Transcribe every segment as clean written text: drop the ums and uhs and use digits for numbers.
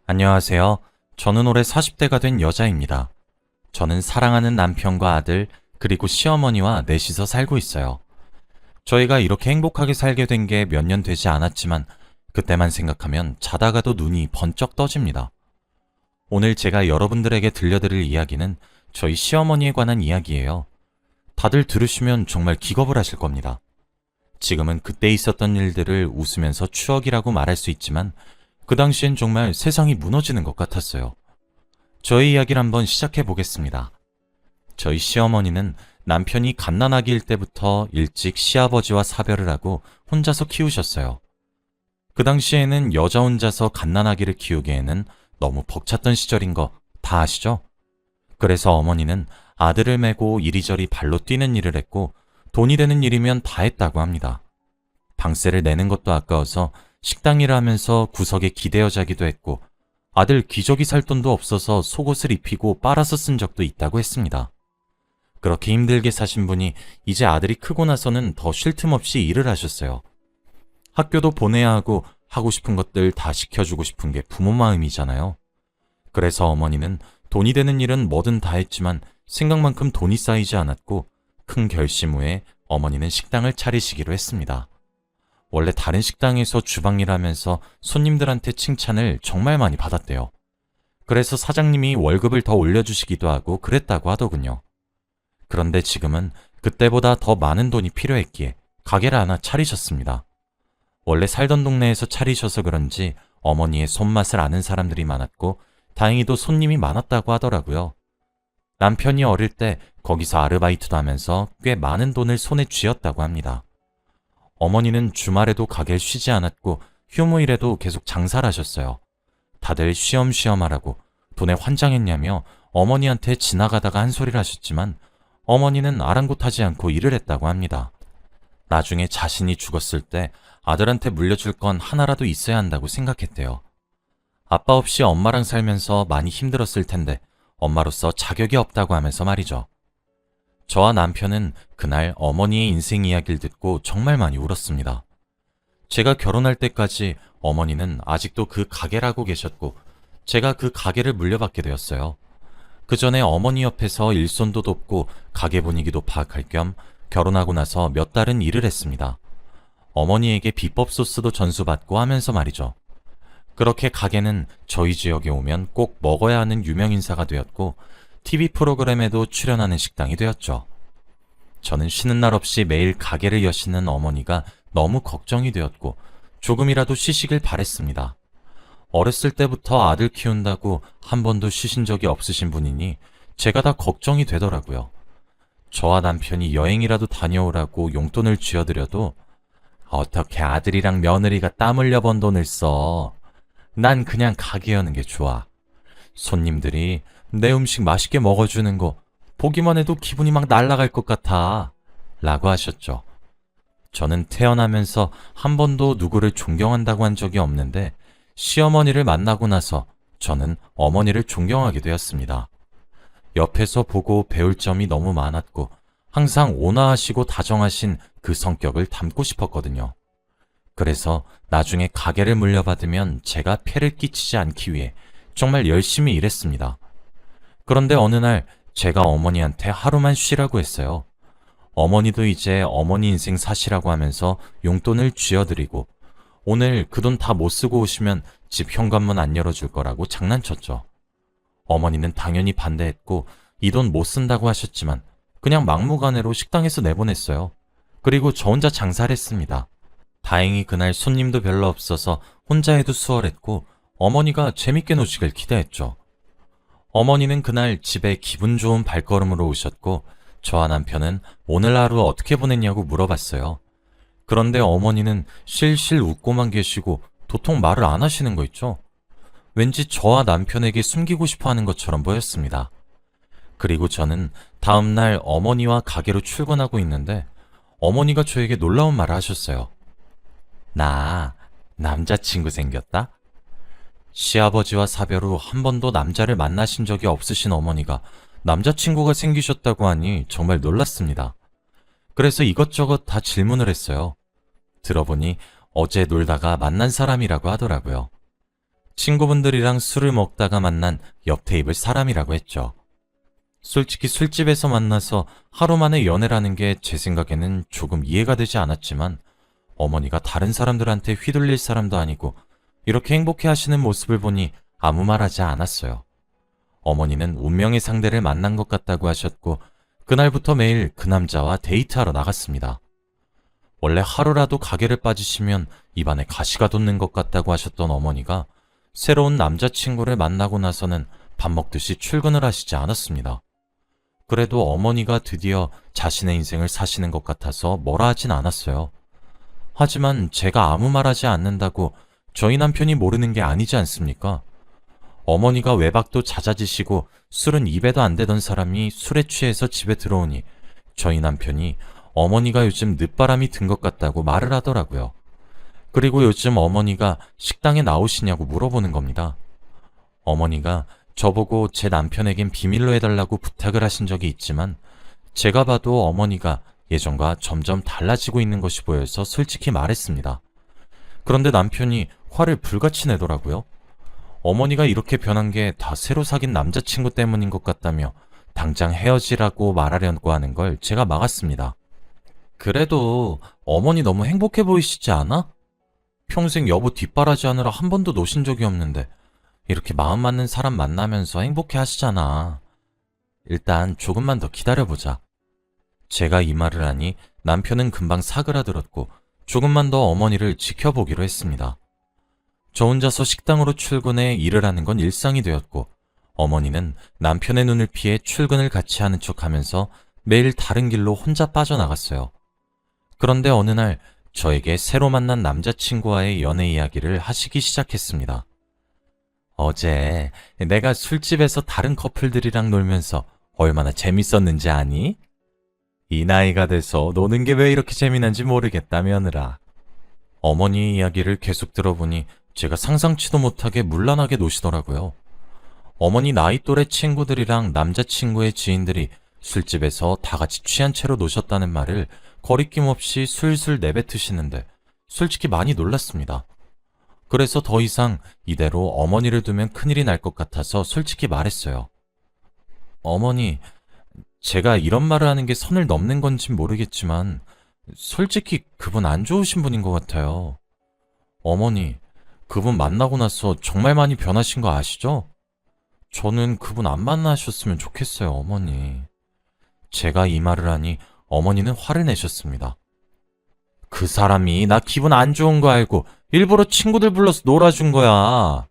안녕하세요. 저는 올해 40대가 된 여자입니다. 저는 사랑하는 남편과 아들, 그리고 시어머니와 넷이서 살고 있어요. 저희가 이렇게 행복하게 살게 된 게 몇 년 되지 않았지만, 그때만 생각하면 자다가도 눈이 번쩍 떠집니다. 오늘 제가 여러분들에게 들려드릴 이야기는 저희 시어머니에 관한 이야기예요. 다들 들으시면 정말 기겁을 하실 겁니다. 지금은 그때 있었던 일들을 웃으면서 추억이라고 말할 수 있지만, 그 당시엔 정말 세상이 무너지는 것 같았어요. 저희 이야기를 한번 시작해 보겠습니다. 저희 시어머니는 남편이 갓난아기일 때부터 일찍 시아버지와 사별을 하고 혼자서 키우셨어요. 그 당시에는 여자 혼자서 갓난아기를 키우기에는 너무 벅찼던 시절인 거 다 아시죠? 그래서 어머니는 아들을 메고 이리저리 발로 뛰는 일을 했고 돈이 되는 일이면 다 했다고 합니다. 방세를 내는 것도 아까워서 식당 일을 하면서 구석에 기대어 자기도 했고 아들 기저귀 살 돈도 없어서 속옷을 입히고 빨아서 쓴 적도 있다고 했습니다. 그렇게 힘들게 사신 분이 이제 아들이 크고 나서는 더 쉴 틈 없이 일을 하셨어요. 학교도 보내야 하고 싶은 것들 다 시켜주고 싶은 게 부모 마음이잖아요. 그래서 어머니는 돈이 되는 일은 뭐든 다 했지만 생각만큼 돈이 쌓이지 않았고 큰 결심 후에 어머니는 식당을 차리시기로 했습니다. 원래 다른 식당에서 주방일 하면서 손님들한테 칭찬을 정말 많이 받았대요. 그래서 사장님이 월급을 더 올려주시기도 하고 그랬다고 하더군요. 그런데 지금은 그때보다 더 많은 돈이 필요했기에 가게를 하나 차리셨습니다. 원래 살던 동네에서 차리셔서 그런지 어머니의 손맛을 아는 사람들이 많았고 다행히도 손님이 많았다고 하더라고요. 남편이 어릴 때 거기서 아르바이트도 하면서 꽤 많은 돈을 손에 쥐었다고 합니다. 어머니는 주말에도 가게를 쉬지 않았고 휴무일에도 계속 장사를 하셨어요. 다들 쉬엄쉬엄 하라고 돈에 환장했냐며 어머니한테 지나가다가 한 소리를 하셨지만 어머니는 아랑곳하지 않고 일을 했다고 합니다. 나중에 자신이 죽었을 때 아들한테 물려줄 건 하나라도 있어야 한다고 생각했대요. 아빠 없이 엄마랑 살면서 많이 힘들었을 텐데 엄마로서 자격이 없다고 하면서 말이죠. 저와 남편은 그날 어머니의 인생 이야기를 듣고 정말 많이 울었습니다. 제가 결혼할 때까지 어머니는 아직도 그 가게를 하고 계셨고 제가 그 가게를 물려받게 되었어요. 그 전에 어머니 옆에서 일손도 돕고 가게 분위기도 파악할 겸 결혼하고 나서 몇 달은 일을 했습니다. 어머니에게 비법 소스도 전수받고 하면서 말이죠. 그렇게 가게는 저희 지역에 오면 꼭 먹어야 하는 유명 인사가 되었고 TV 프로그램에도 출연하는 식당이 되었죠. 저는 쉬는 날 없이 매일 가게를 여시는 어머니가 너무 걱정이 되었고 조금이라도 쉬시길 바랬습니다. 어렸을 때부터 아들 키운다고 한 번도 쉬신 적이 없으신 분이니 제가 다 걱정이 되더라고요. 저와 남편이 여행이라도 다녀오라고 용돈을 쥐어드려도 어떻게 아들이랑 며느리가 땀 흘려 번 돈을 써. 난 그냥 가게 여는 게 좋아. 손님들이 내 음식 맛있게 먹어주는 거 보기만 해도 기분이 막 날아갈 것 같아 라고 하셨죠. 저는 태어나면서 한 번도 누구를 존경한다고 한 적이 없는데 시어머니를 만나고 나서 저는 어머니를 존경하게 되었습니다. 옆에서 보고 배울 점이 너무 많았고 항상 온화하시고 다정하신 그 성격을 닮고 싶었거든요. 그래서 나중에 가게를 물려받으면 제가 폐를 끼치지 않기 위해 정말 열심히 일했습니다. 그런데 어느 날 제가 어머니한테 하루만 쉬라고 했어요. 어머니도 이제 어머니 인생 사시라고 하면서 용돈을 쥐어드리고 오늘 그 돈 다 못 쓰고 오시면 집 현관문 안 열어줄 거라고 장난쳤죠. 어머니는 당연히 반대했고 이 돈 못 쓴다고 하셨지만 그냥 막무가내로 식당에서 내보냈어요. 그리고 저 혼자 장사를 했습니다. 다행히 그날 손님도 별로 없어서 혼자 해도 수월했고 어머니가 재밌게 노시길 기대했죠. 어머니는 그날 집에 기분 좋은 발걸음으로 오셨고 저와 남편은 오늘 하루 어떻게 보냈냐고 물어봤어요. 그런데 어머니는 실실 웃고만 계시고 도통 말을 안 하시는 거 있죠? 왠지 저와 남편에게 숨기고 싶어 하는 것처럼 보였습니다. 그리고 저는 다음날 어머니와 가게로 출근하고 있는데 어머니가 저에게 놀라운 말을 하셨어요. 나 남자친구 생겼다? 시아버지와 사별 후 한 번도 남자를 만나신 적이 없으신 어머니가 남자친구가 생기셨다고 하니 정말 놀랐습니다. 그래서 이것저것 다 질문을 했어요. 들어보니 어제 놀다가 만난 사람이라고 하더라고요. 친구분들이랑 술을 먹다가 만난 옆 테이블 사람이라고 했죠. 솔직히 술집에서 만나서 하루 만에 연애라는 게 제 생각에는 조금 이해가 되지 않았지만 어머니가 다른 사람들한테 휘둘릴 사람도 아니고 이렇게 행복해 하시는 모습을 보니 아무 말 하지 않았어요. 어머니는 운명의 상대를 만난 것 같다고 하셨고 그날부터 매일 그 남자와 데이트하러 나갔습니다. 원래 하루라도 가게를 빠지시면 입안에 가시가 돋는 것 같다고 하셨던 어머니가 새로운 남자친구를 만나고 나서는 밥 먹듯이 출근을 하시지 않았습니다. 그래도 어머니가 드디어 자신의 인생을 사시는 것 같아서 뭐라 하진 않았어요. 하지만 제가 아무 말 하지 않는다고 저희 남편이 모르는 게 아니지 않습니까? 어머니가 외박도 잦아지시고 술은 입에도 안 대던 사람이 술에 취해서 집에 들어오니 저희 남편이 어머니가 요즘 늦바람이 든 것 같다고 말을 하더라고요. 그리고 요즘 어머니가 식당에 나오시냐고 물어보는 겁니다. 어머니가 저보고 제 남편에겐 비밀로 해달라고 부탁을 하신 적이 있지만 제가 봐도 어머니가 예전과 점점 달라지고 있는 것이 보여서 솔직히 말했습니다. 그런데 남편이 화를 불같이 내더라고요. 어머니가 이렇게 변한 게 다 새로 사귄 남자친구 때문인 것 같다며 당장 헤어지라고 말하려고 하는 걸 제가 막았습니다. 그래도 어머니 너무 행복해 보이시지 않아? 평생 여보 뒷바라지하느라 한 번도 노신 적이 없는데 이렇게 마음 맞는 사람 만나면서 행복해 하시잖아. 일단 조금만 더 기다려보자. 제가 이 말을 하니 남편은 금방 사그라들었고 조금만 더 어머니를 지켜보기로 했습니다. 저 혼자서 식당으로 출근해 일을 하는 건 일상이 되었고 어머니는 남편의 눈을 피해 출근을 같이 하는 척하면서 매일 다른 길로 혼자 빠져나갔어요. 그런데 어느 날 저에게 새로 만난 남자친구와의 연애 이야기를 하시기 시작했습니다. 어제 내가 술집에서 다른 커플들이랑 놀면서 얼마나 재밌었는지 아니? 이 나이가 돼서 노는 게 왜 이렇게 재미난지 모르겠다 며느라. 어머니 이야기를 계속 들어보니 제가 상상치도 못하게 문란하게 노시더라고요. 어머니 나이 또래 친구들이랑 남자친구의 지인들이 술집에서 다 같이 취한 채로 노셨다는 말을 거리낌 없이 술술 내뱉으시는데 솔직히 많이 놀랐습니다. 그래서 더 이상 이대로 어머니를 두면 큰일이 날 것 같아서 솔직히 말했어요. 어머니, 제가 이런 말을 하는 게 선을 넘는 건진 모르겠지만 솔직히 그분 안 좋으신 분인 것 같아요. 어머니, 그분 만나고 나서 정말 많이 변하신 거 아시죠? 저는 그분 안 만나셨으면 좋겠어요, 어머니. 제가 이 말을 하니 어머니는 화를 내셨습니다. 그 사람이 나 기분 안 좋은 거 알고 일부러 친구들 불러서 놀아준 거야.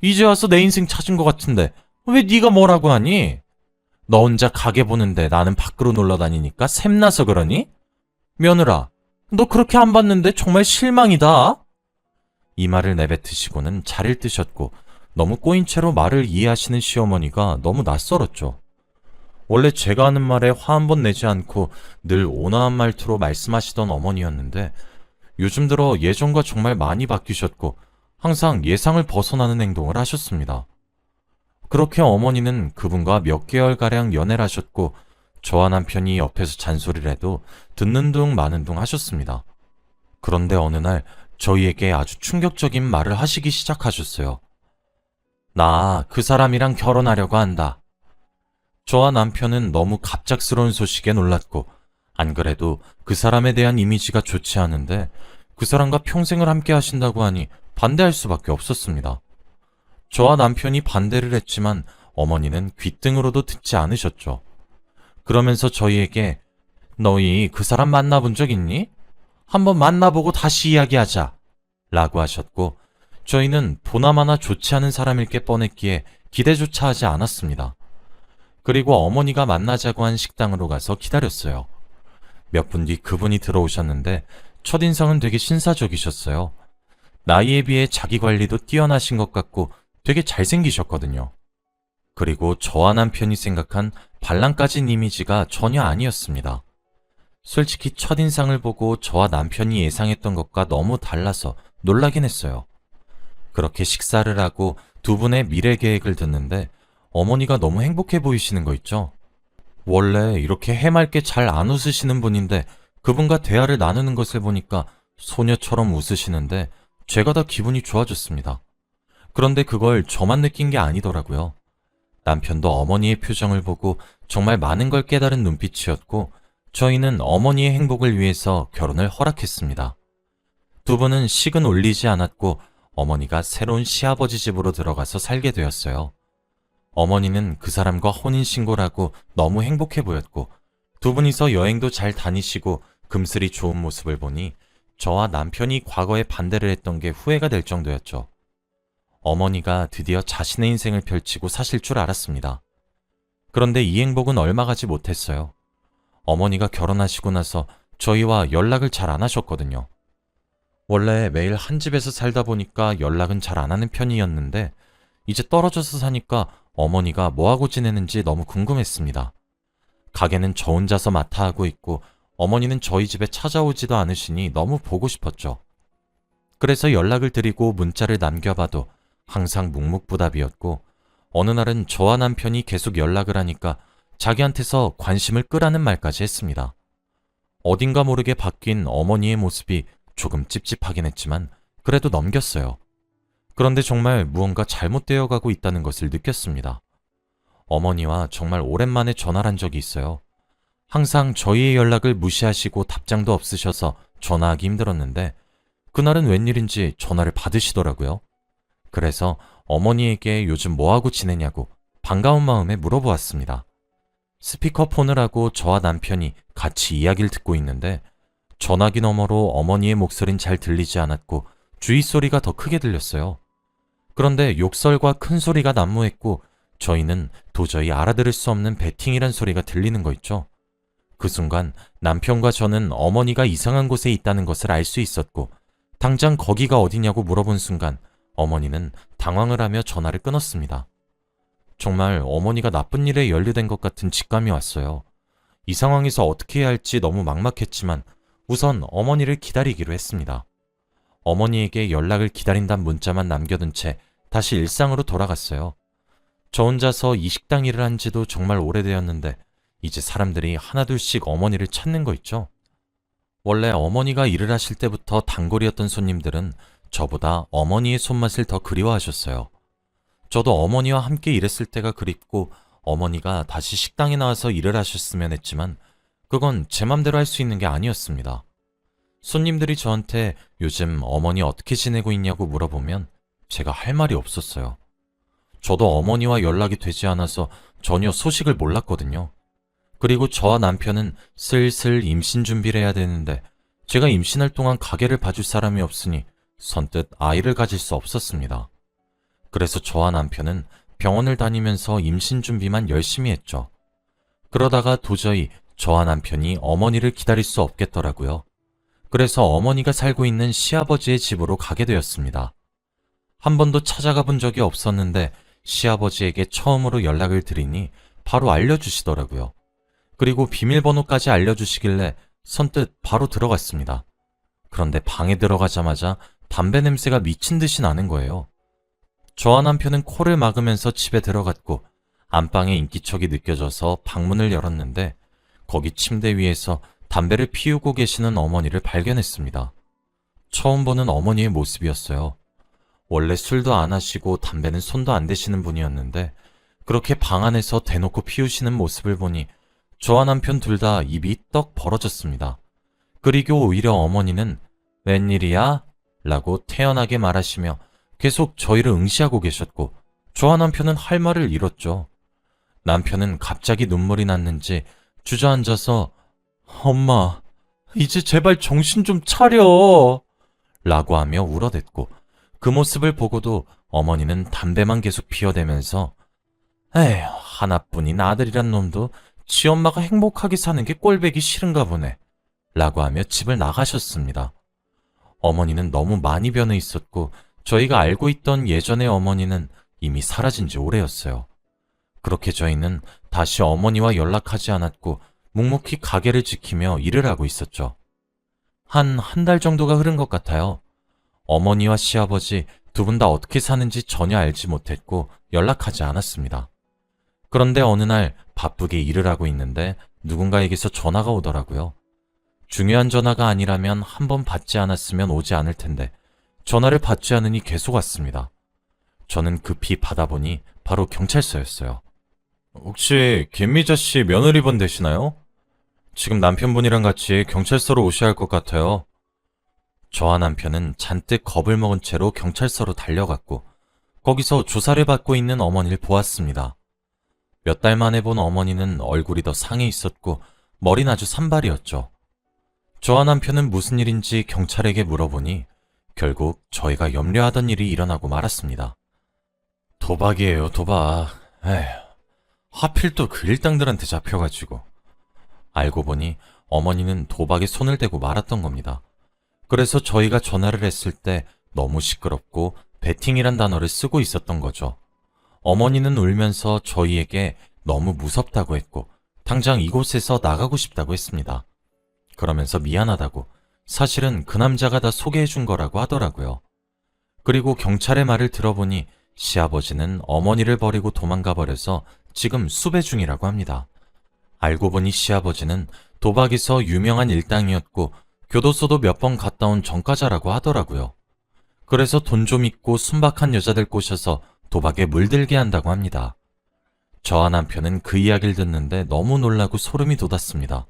이제 와서 내 인생 찾은 것 같은데 왜 네가 뭐라고 하니? 너 혼자 가게 보는데 나는 밖으로 놀러 다니니까 샘나서 그러니? 며느라, 너 그렇게 안 봤는데 정말 실망이다. 이 말을 내뱉으시고는 자리를 뜨셨고 너무 꼬인 채로 말을 이해하시는 시어머니가 너무 낯설었죠. 원래 제가 하는 말에 화 한 번 내지 않고 늘 온화한 말투로 말씀하시던 어머니였는데 요즘 들어 예전과 정말 많이 바뀌셨고 항상 예상을 벗어나는 행동을 하셨습니다. 그렇게 어머니는 그분과 몇 개월가량 연애를 하셨고 저와 남편이 옆에서 잔소리를 해도 듣는 둥 마는 둥 하셨습니다. 그런데 어느 날 저희에게 아주 충격적인 말을 하시기 시작하셨어요. 나 그 사람이랑 결혼하려고 한다. 저와 남편은 너무 갑작스러운 소식에 놀랐고 안 그래도 그 사람에 대한 이미지가 좋지 않은데 그 사람과 평생을 함께 하신다고 하니 반대할 수밖에 없었습니다. 저와 남편이 반대를 했지만 어머니는 귓등으로도 듣지 않으셨죠. 그러면서 저희에게 너희 그 사람 만나본 적 있니? 한번 만나보고 다시 이야기하자 라고 하셨고 저희는 보나마나 좋지 않은 사람일 게 뻔했기에 기대조차 하지 않았습니다. 그리고 어머니가 만나자고 한 식당으로 가서 기다렸어요. 몇 분 뒤 그분이 들어오셨는데 첫인상은 되게 신사적이셨어요. 나이에 비해 자기 관리도 뛰어나신 것 같고 되게 잘생기셨거든요. 그리고 저와 남편이 생각한 발랑 까진 이미지가 전혀 아니었습니다. 솔직히 첫인상을 보고 저와 남편이 예상했던 것과 너무 달라서 놀라긴 했어요. 그렇게 식사를 하고 두 분의 미래 계획을 듣는데 어머니가 너무 행복해 보이시는 거 있죠? 원래 이렇게 해맑게 잘 안 웃으시는 분인데 그분과 대화를 나누는 것을 보니까 소녀처럼 웃으시는데 제가 다 기분이 좋아졌습니다. 그런데 그걸 저만 느낀 게 아니더라고요. 남편도 어머니의 표정을 보고 정말 많은 걸 깨달은 눈빛이었고, 저희는 어머니의 행복을 위해서 결혼을 허락했습니다. 두 분은 식은 올리지 않았고, 어머니가 새로운 시아버지 집으로 들어가서 살게 되었어요. 어머니는 그 사람과 혼인신고라고 너무 행복해 보였고, 두 분이서 여행도 잘 다니시고 금슬이 좋은 모습을 보니 저와 남편이 과거에 반대를 했던 게 후회가 될 정도였죠. 어머니가 드디어 자신의 인생을 펼치고 사실 줄 알았습니다. 그런데 이 행복은 얼마 가지 못했어요. 어머니가 결혼하시고 나서 저희와 연락을 잘 안 하셨거든요. 원래 매일 한 집에서 살다 보니까 연락은 잘 안 하는 편이었는데, 이제 떨어져서 사니까 어머니가 뭐하고 지내는지 너무 궁금했습니다. 가게는 저 혼자서 맡아 하고 있고 어머니는 저희 집에 찾아오지도 않으시니 너무 보고 싶었죠. 그래서 연락을 드리고 문자를 남겨봐도 항상 묵묵부답이었고, 어느 날은 저와 남편이 계속 연락을 하니까 자기한테서 관심을 끄라는 말까지 했습니다. 어딘가 모르게 바뀐 어머니의 모습이 조금 찝찝하긴 했지만 그래도 넘겼어요. 그런데 정말 무언가 잘못되어 가고 있다는 것을 느꼈습니다. 어머니와 정말 오랜만에 전화를 한 적이 있어요. 항상 저희의 연락을 무시하시고 답장도 없으셔서 전화하기 힘들었는데, 그날은 웬일인지 전화를 받으시더라고요. 그래서 어머니에게 요즘 뭐하고 지내냐고 반가운 마음에 물어보았습니다. 스피커폰을 하고 저와 남편이 같이 이야기를 듣고 있는데, 전화기 너머로 어머니의 목소리는 잘 들리지 않았고 주위 소리가 더 크게 들렸어요. 그런데 욕설과 큰 소리가 난무했고, 저희는 도저히 알아들을 수 없는 베팅이란 소리가 들리는 거 있죠. 그 순간 남편과 저는 어머니가 이상한 곳에 있다는 것을 알 수 있었고, 당장 거기가 어디냐고 물어본 순간 어머니는 당황을 하며 전화를 끊었습니다. 정말 어머니가 나쁜 일에 연루된 것 같은 직감이 왔어요. 이 상황에서 어떻게 해야 할지 너무 막막했지만 우선 어머니를 기다리기로 했습니다. 어머니에게 연락을 기다린다는 문자만 남겨둔 채 다시 일상으로 돌아갔어요. 저 혼자서 이 식당 일을 한 지도 정말 오래되었는데 이제 사람들이 하나둘씩 어머니를 찾는 거 있죠. 원래 어머니가 일을 하실 때부터 단골이었던 손님들은 저보다 어머니의 손맛을 더 그리워하셨어요. 저도 어머니와 함께 일했을 때가 그립고 어머니가 다시 식당에 나와서 일을 하셨으면 했지만 그건 제 맘대로 할 수 있는 게 아니었습니다. 손님들이 저한테 요즘 어머니 어떻게 지내고 있냐고 물어보면 제가 할 말이 없었어요. 저도 어머니와 연락이 되지 않아서 전혀 소식을 몰랐거든요. 그리고 저와 남편은 슬슬 임신 준비를 해야 되는데 제가 임신할 동안 가게를 봐줄 사람이 없으니 선뜻 아이를 가질 수 없었습니다. 그래서 저와 남편은 병원을 다니면서 임신 준비만 열심히 했죠. 그러다가 도저히 저와 남편이 어머니를 기다릴 수 없겠더라고요. 그래서 어머니가 살고 있는 시아버지의 집으로 가게 되었습니다. 한 번도 찾아가 본 적이 없었는데 시아버지에게 처음으로 연락을 드리니 바로 알려주시더라고요. 그리고 비밀번호까지 알려주시길래 선뜻 바로 들어갔습니다. 그런데 방에 들어가자마자 담배 냄새가 미친 듯이 나는 거예요. 저와 남편은 코를 막으면서 집에 들어갔고 안방에 인기척이 느껴져서 방문을 열었는데 거기 침대 위에서 담배를 피우고 계시는 어머니를 발견했습니다. 처음 보는 어머니의 모습이었어요. 원래 술도 안 하시고 담배는 손도 안 대시는 분이었는데 그렇게 방 안에서 대놓고 피우시는 모습을 보니 저와 남편 둘 다 입이 떡 벌어졌습니다. 그리고 오히려 어머니는 웬일이야? 라고 태연하게 말하시며 계속 저희를 응시하고 계셨고 저와 남편은 할 말을 잃었죠. 남편은 갑자기 눈물이 났는지 주저앉아서 엄마, 이제 제발 정신 좀 차려! 라고 하며 울어댔고 그 모습을 보고도 어머니는 담배만 계속 피워대면서 에휴, 하나뿐인 아들이란 놈도 지 엄마가 행복하게 사는 게 꼴보기 싫은가 보네 라고 하며 집을 나가셨습니다. 어머니는 너무 많이 변해 있었고 저희가 알고 있던 예전의 어머니는 이미 사라진 지 오래였어요. 그렇게 저희는 다시 어머니와 연락하지 않았고 묵묵히 가게를 지키며 일을 하고 있었죠. 한 달 정도가 흐른 것 같아요. 어머니와 시아버지 두 분 다 어떻게 사는지 전혀 알지 못했고 연락하지 않았습니다. 그런데 어느 날 바쁘게 일을 하고 있는데 누군가에게서 전화가 오더라고요. 중요한 전화가 아니라면 한 번 받지 않았으면 오지 않을 텐데 전화를 받지 않으니 계속 왔습니다. 저는 급히 받아보니 바로 경찰서였어요. 혹시 김미자 씨 며느리분 되시나요? 지금 남편분이랑 같이 경찰서로 오셔야 할 것 같아요. 저와 남편은 잔뜩 겁을 먹은 채로 경찰서로 달려갔고 거기서 조사를 받고 있는 어머니를 보았습니다. 몇 달 만에 본 어머니는 얼굴이 더 상해 있었고 머리는 아주 산발이었죠. 저와 남편은 무슨 일인지 경찰에게 물어보니 결국 저희가 염려하던 일이 일어나고 말았습니다. 도박이에요, 도박. 에휴, 하필 또 그 일당들한테 잡혀가지고. 알고 보니 어머니는 도박에 손을 대고 말았던 겁니다. 그래서 저희가 전화를 했을 때 너무 시끄럽고 베팅이란 단어를 쓰고 있었던 거죠. 어머니는 울면서 저희에게 너무 무섭다고 했고 당장 이곳에서 나가고 싶다고 했습니다. 그러면서 미안하다고 사실은 그 남자가 다 소개해 준 거라고 하더라고요. 그리고 경찰의 말을 들어보니 시아버지는 어머니를 버리고 도망가 버려서 지금 수배 중이라고 합니다. 알고 보니 시아버지는 도박에서 유명한 일당이었고 교도소도 몇 번 갔다 온 전과자라고 하더라고요. 그래서 돈 좀 있고 순박한 여자들 꼬셔서 도박에 물들게 한다고 합니다. 저와 남편은 그 이야기를 듣는데 너무 놀라고 소름이 돋았습니다.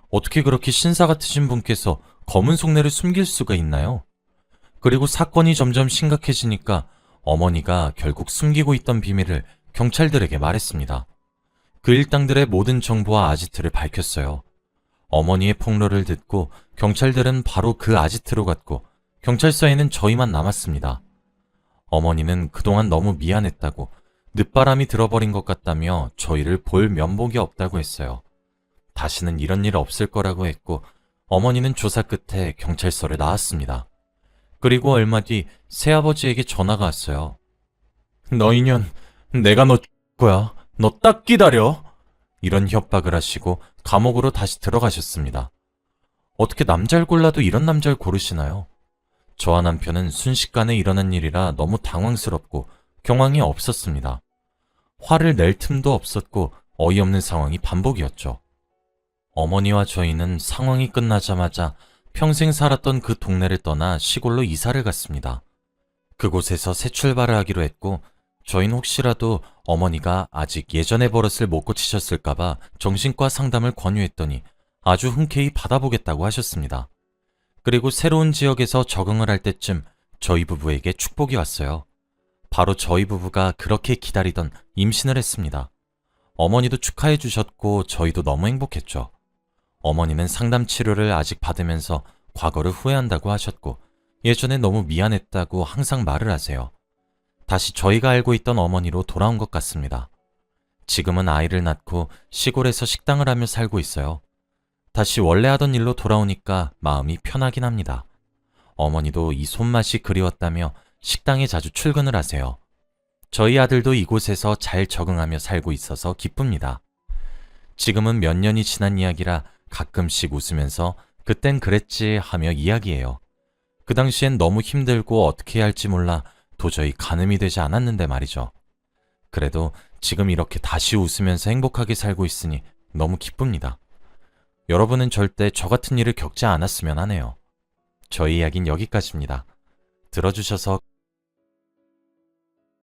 어떻게 그렇게 신사 같으신 분께서 검은 속내를 숨길 수가 있나요? 그리고 사건이 점점 심각해지니까 어머니가 결국 숨기고 있던 비밀을 경찰들에게 말했습니다. 그 일당들의 모든 정보와 아지트를 밝혔어요. 어머니의 폭로를 듣고 경찰들은 바로 그 아지트로 갔고 경찰서에는 저희만 남았습니다. 어머니는 그동안 너무 미안했다고 늦바람이 들어버린 것 같다며 저희를 볼 면목이 없다고 했어요. 다시는 이런 일 없을 거라고 했고 어머니는 조사 끝에 경찰서를 나왔습니다. 그리고 얼마 뒤 새아버지에게 전화가 왔어요. 너 이년, 내가 너 거야. 너 딱 기다려. 이런 협박을 하시고 감옥으로 다시 들어가셨습니다. 어떻게 남자를 골라도 이런 남자를 고르시나요? 저와 남편은 순식간에 일어난 일이라 너무 당황스럽고 경황이 없었습니다. 화를 낼 틈도 없었고 어이없는 상황이 반복이었죠. 어머니와 저희는 상황이 끝나자마자 평생 살았던 그 동네를 떠나 시골로 이사를 갔습니다. 그곳에서 새 출발을 하기로 했고 저희는 혹시라도 어머니가 아직 예전의 버릇을 못 고치셨을까봐 정신과 상담을 권유했더니 아주 흔쾌히 받아보겠다고 하셨습니다. 그리고 새로운 지역에서 적응을 할 때쯤 저희 부부에게 축복이 왔어요. 바로 저희 부부가 그렇게 기다리던 임신을 했습니다. 어머니도 축하해 주셨고 저희도 너무 행복했죠. 어머니는 상담 치료를 아직 받으면서 과거를 후회한다고 하셨고 예전에 너무 미안했다고 항상 말을 하세요. 다시 저희가 알고 있던 어머니로 돌아온 것 같습니다. 지금은 아이를 낳고 시골에서 식당을 하며 살고 있어요. 다시 원래 하던 일로 돌아오니까 마음이 편하긴 합니다. 어머니도 이 손맛이 그리웠다며 식당에 자주 출근을 하세요. 저희 아들도 이곳에서 잘 적응하며 살고 있어서 기쁩니다. 지금은 몇 년이 지난 이야기라 가끔씩 웃으면서 그땐 그랬지 하며 이야기해요. 그 당시엔 너무 힘들고 어떻게 해야 할지 몰라 도저히 가늠이 되지 않았는데 말이죠. 그래도 지금 이렇게 다시 웃으면서 행복하게 살고 있으니 너무 기쁩니다. 여러분은 절대 저 같은 일을 겪지 않았으면 하네요. 저희 이야기는 여기까지입니다. 들어주셔서